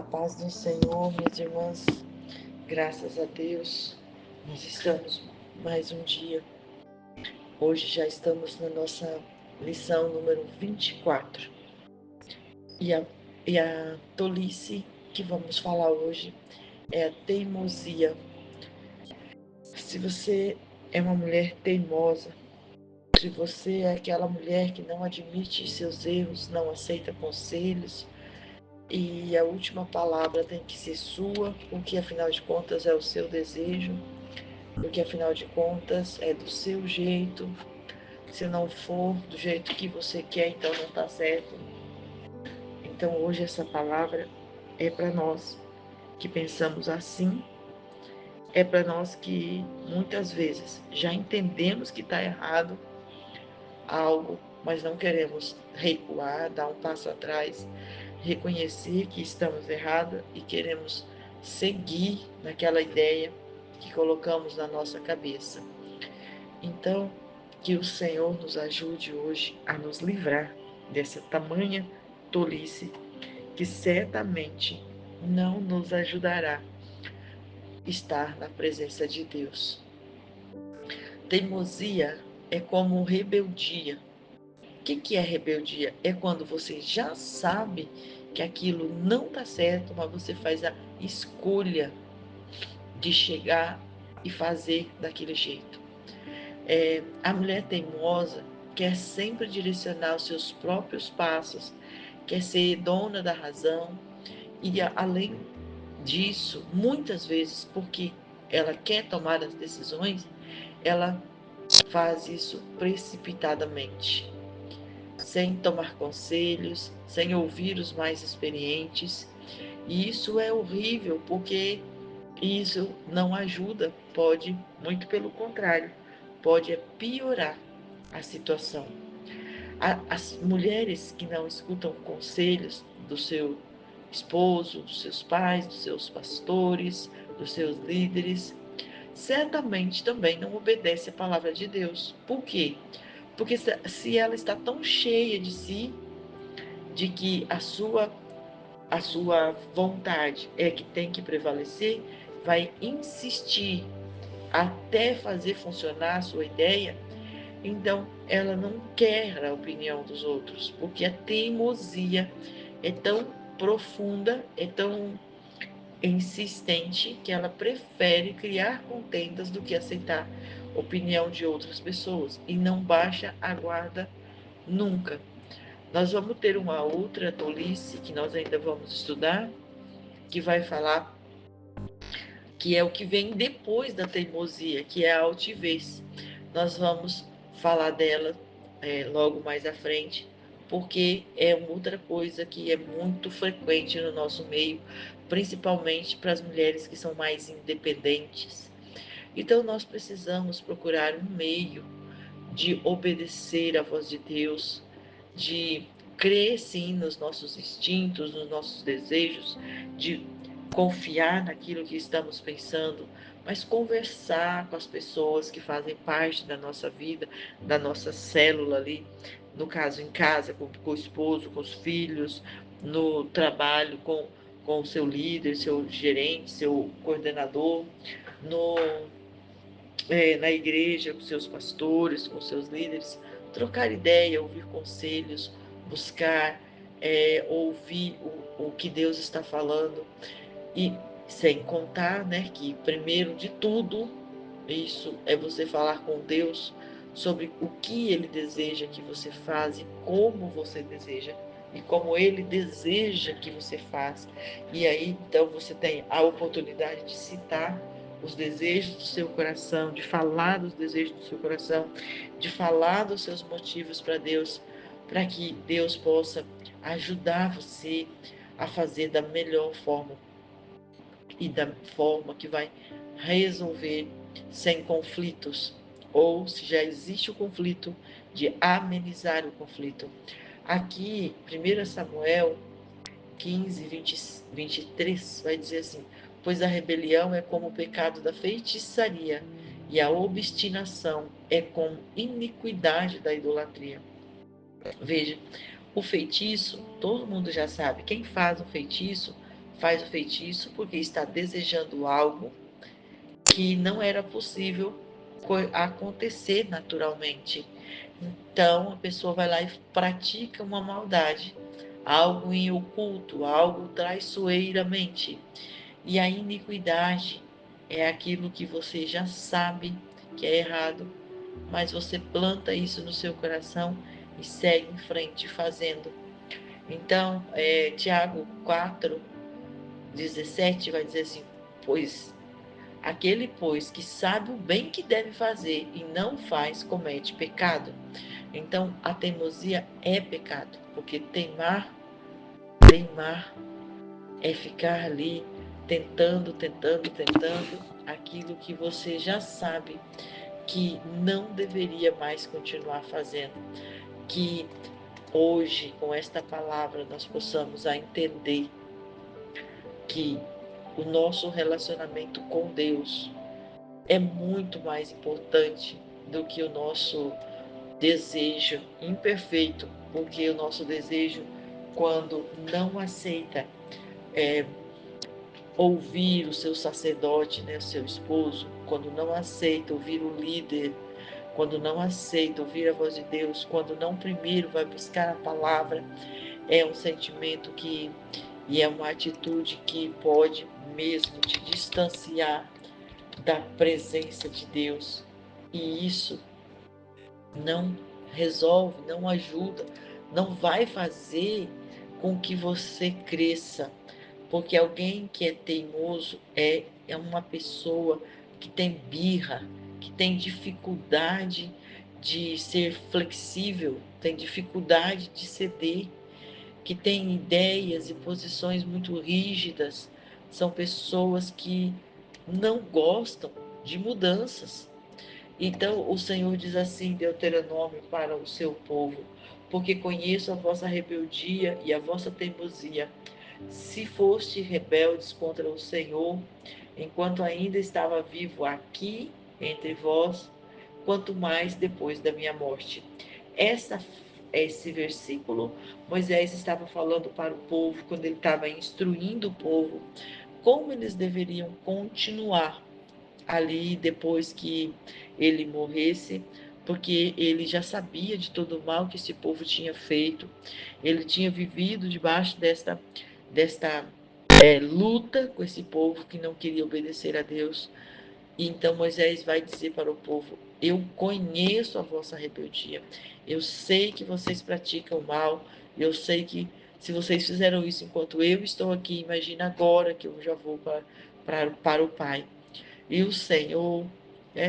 A paz do Senhor, minhas irmãs, graças a Deus, nós estamos mais um dia. Hoje já estamos na nossa lição número 24. E a, e a tolice que vamos falar hoje é a teimosia. Se você é uma mulher teimosa, se você é aquela mulher que não admite seus erros, não aceita conselhos, e a última palavra tem que ser sua, porque afinal de contas é o seu desejo, porque afinal de contas é do seu jeito. Se não for do jeito que você quer, então não está certo. Então hoje essa palavra é para nós que pensamos assim, é para nós que muitas vezes já entendemos que está errado algo, mas não queremos recuar, dar um passo atrás, reconhecer que estamos errados e queremos seguir naquela ideia que colocamos na nossa cabeça. Então, que o Senhor nos ajude hoje a nos livrar dessa tamanha tolice que certamente não nos ajudará a estar na presença de Deus. Teimosia é como rebeldia. O que é rebeldia? É quando você já sabe que aquilo não está certo, mas você faz a escolha de chegar e fazer daquele jeito. A mulher teimosa quer sempre direcionar os seus próprios passos, quer ser dona da razão e, além disso, muitas vezes, porque ela quer tomar as decisões, ela faz isso precipitadamente, sem tomar conselhos, sem ouvir os mais experientes. E isso é horrível, porque isso não ajuda, pode, muito pelo contrário, pode piorar a situação. As mulheres que não escutam conselhos do seu esposo, dos seus pais, dos seus pastores, dos seus líderes, certamente também não obedecem a palavra de Deus. Por quê? Porque se ela está tão cheia de si, de que a sua vontade é que tem que prevalecer, vai insistir até fazer funcionar a sua ideia, então ela não quer a opinião dos outros, porque a teimosia é tão profunda, é tão insistente, que ela prefere criar contendas do que aceitar a opinião de outras pessoas e não baixa a guarda nunca. Nós vamos ter uma outra tolice que nós ainda vamos estudar, que vai falar que é o que vem depois da teimosia, que é a altivez. Nós vamos falar dela logo mais à frente, porque é outra coisa que é muito frequente no nosso meio, principalmente para as mulheres que são mais independentes. Então nós precisamos procurar um meio de obedecer à voz de Deus, de crer sim nos nossos instintos, nos nossos desejos, de confiar naquilo que estamos pensando, mas conversar com as pessoas que fazem parte da nossa vida, da nossa célula ali, no caso em casa, com o esposo, com os filhos, no trabalho, com o seu líder, seu gerente, seu coordenador, no na igreja, com seus pastores, com seus líderes, trocar ideia, ouvir conselhos, buscar ouvir o que Deus está falando, e sem contar, né, que primeiro de tudo, isso é você falar com Deus sobre o que Ele deseja que você faça e como você deseja e como Ele deseja que você faça. E aí, então, você tem a oportunidade de citar os desejos do seu coração, de falar dos desejos do seu coração, de falar dos seus motivos para Deus, para que Deus possa ajudar você a fazer da melhor forma e da forma que vai resolver sem conflitos, ou se já existe o conflito, de amenizar o conflito. Aqui, 1 Samuel 15, 23, vai dizer assim: pois a rebelião é como o pecado da feitiçaria, e a obstinação é como iniquidade da idolatria. Veja, o feitiço, todo mundo já sabe, quem faz o feitiço faz o feitiço porque está desejando algo que não era possível acontecer naturalmente. Então a pessoa vai lá e pratica uma maldade, algo em oculto, algo traiçoeiramente. E a iniquidade é aquilo que você já sabe que é errado, mas você planta isso no seu coração e segue em frente fazendo. Então, Tiago 4:17 vai dizer assim: pois que sabe o bem que deve fazer e não faz, comete pecado. Então, a teimosia é pecado, porque teimar é ficar ali tentando aquilo que você já sabe que não deveria mais continuar fazendo. Que hoje, com esta palavra, nós possamos entender que o nosso relacionamento com Deus é muito mais importante do que o nosso desejo imperfeito, porque o nosso desejo, quando não aceita ouvir o seu sacerdote, né, o seu esposo, quando não aceita ouvir o líder, quando não aceita ouvir a voz de Deus, quando não primeiro vai buscar a palavra, é um sentimento e é uma atitude que pode mesmo te distanciar da presença de Deus. E isso não resolve, não ajuda, não vai fazer com que você cresça, porque alguém que é teimoso é uma pessoa que tem birra, que tem dificuldade de ser flexível, tem dificuldade de ceder, que tem ideias e posições muito rígidas, são pessoas que não gostam de mudanças. Então o Senhor diz assim em Deuteronômio para o seu povo: porque conheço a vossa rebeldia e a vossa teimosia. Se foste rebeldes contra o Senhor, enquanto ainda estava vivo aqui entre vós, quanto mais depois da minha morte. Essa, esse versículo, Moisés estava falando para o povo, quando ele estava instruindo o povo, como eles deveriam continuar ali depois que ele morresse, porque ele já sabia de todo o mal que esse povo tinha feito, ele tinha vivido debaixo desta luta com esse povo que não queria obedecer a Deus. E então Moisés vai dizer para o povo: eu conheço a vossa rebeldia, eu sei que vocês praticam mal, eu sei que se vocês fizeram isso enquanto eu estou aqui, imagina agora que eu já vou para o Pai. E o Senhor,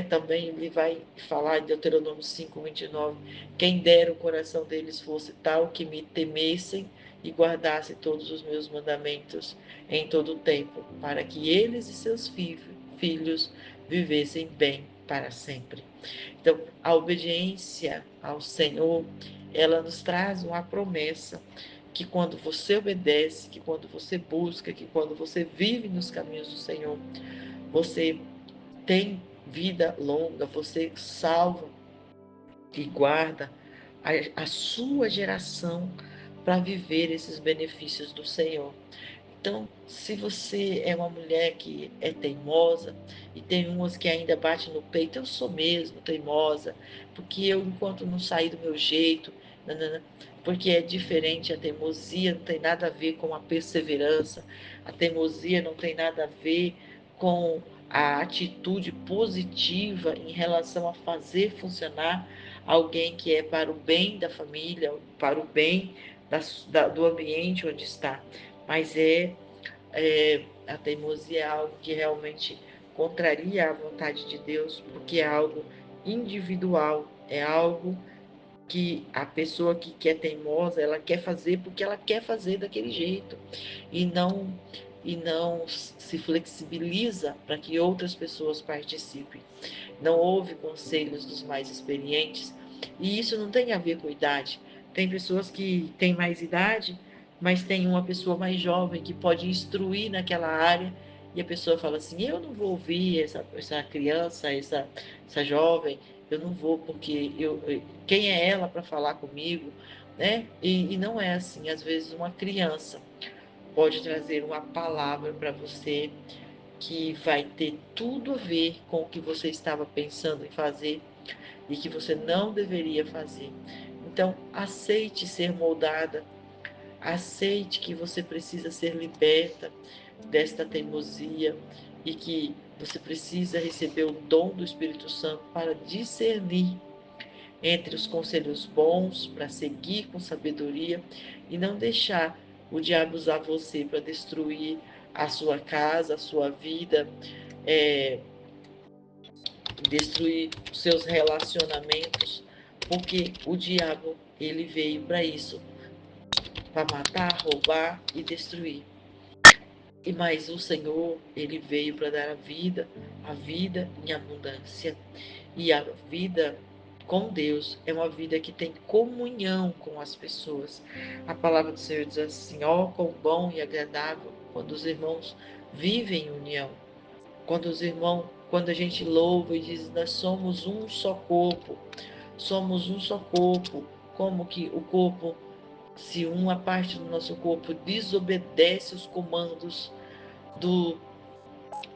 também ele vai falar em Deuteronômio 5:29, quem dera o coração deles fosse tal que me temessem e guardassem todos os meus mandamentos em todo o tempo, para que eles e seus filhos vivessem bem para sempre. Então, a obediência ao Senhor, ela nos traz uma promessa que quando você obedece, que quando você busca, que quando você vive nos caminhos do Senhor, você tem vida longa, você salva e guarda a sua geração para viver esses benefícios do Senhor. Então, se você é uma mulher que é teimosa, e tem umas que ainda batem no peito, eu sou mesmo teimosa, porque eu, enquanto não sair do meu jeito, nanana, porque é diferente, a teimosia não tem nada a ver com a perseverança, a teimosia não tem nada a ver com a atitude positiva em relação a fazer funcionar alguém que é para o bem da família, para o bem do ambiente onde está, mas a teimosia é algo que realmente contraria a vontade de Deus, porque é algo individual, é algo que a pessoa que é teimosa, ela quer fazer porque ela quer fazer daquele jeito e não se flexibiliza para que outras pessoas participem. Não ouve conselhos dos mais experientes, e isso não tem a ver com idade. Tem pessoas que têm mais idade, mas tem uma pessoa mais jovem que pode instruir naquela área, e a pessoa fala assim: eu não vou ouvir essa criança, essa jovem, eu não vou, porque quem é ela para falar comigo? Né? E não é assim. Às vezes uma criança pode trazer uma palavra para você que vai ter tudo a ver com o que você estava pensando em fazer e que você não deveria fazer. Então, aceite ser moldada, aceite que você precisa ser liberta desta teimosia e que você precisa receber o dom do Espírito Santo para discernir entre os conselhos bons, para seguir com sabedoria e não deixar o diabo usar você para destruir a sua casa, a sua vida, destruir os seus relacionamentos, porque o diabo ele veio para isso, para matar, roubar e destruir. E mais o Senhor, ele veio para dar a vida em abundância. E a vida com Deus é uma vida que tem comunhão com as pessoas. A palavra do Senhor diz assim: ó, quão bom e agradável quando os irmãos vivem em união. Quando a gente louva e diz, nós somos um só corpo, somos um só corpo, como que o corpo, se uma parte do nosso corpo desobedece os comandos do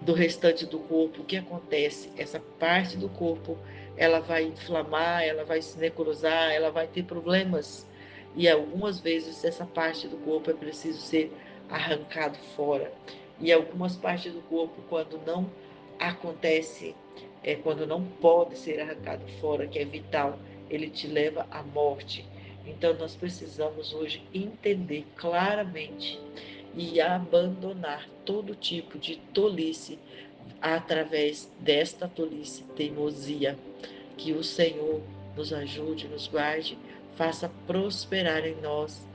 do restante do corpo, o que acontece? Essa parte do corpo, ela vai inflamar, ela vai se necrosar, ela vai ter problemas. E algumas vezes essa parte do corpo é preciso ser arrancado fora. E algumas partes do corpo, quando não acontece, quando não pode ser arrancado fora, que é vital, ele te leva à morte. Então nós precisamos hoje entender claramente e abandonar todo tipo de tolice através desta tolice, teimosia. Que o Senhor nos ajude, nos guarde, faça prosperar em nós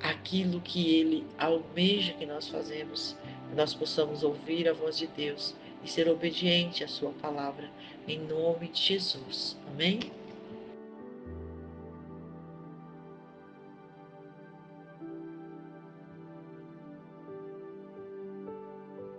aquilo que Ele almeja que nós fazemos, que nós possamos ouvir a voz de Deus e ser obediente à Sua palavra, em nome de Jesus. Amém?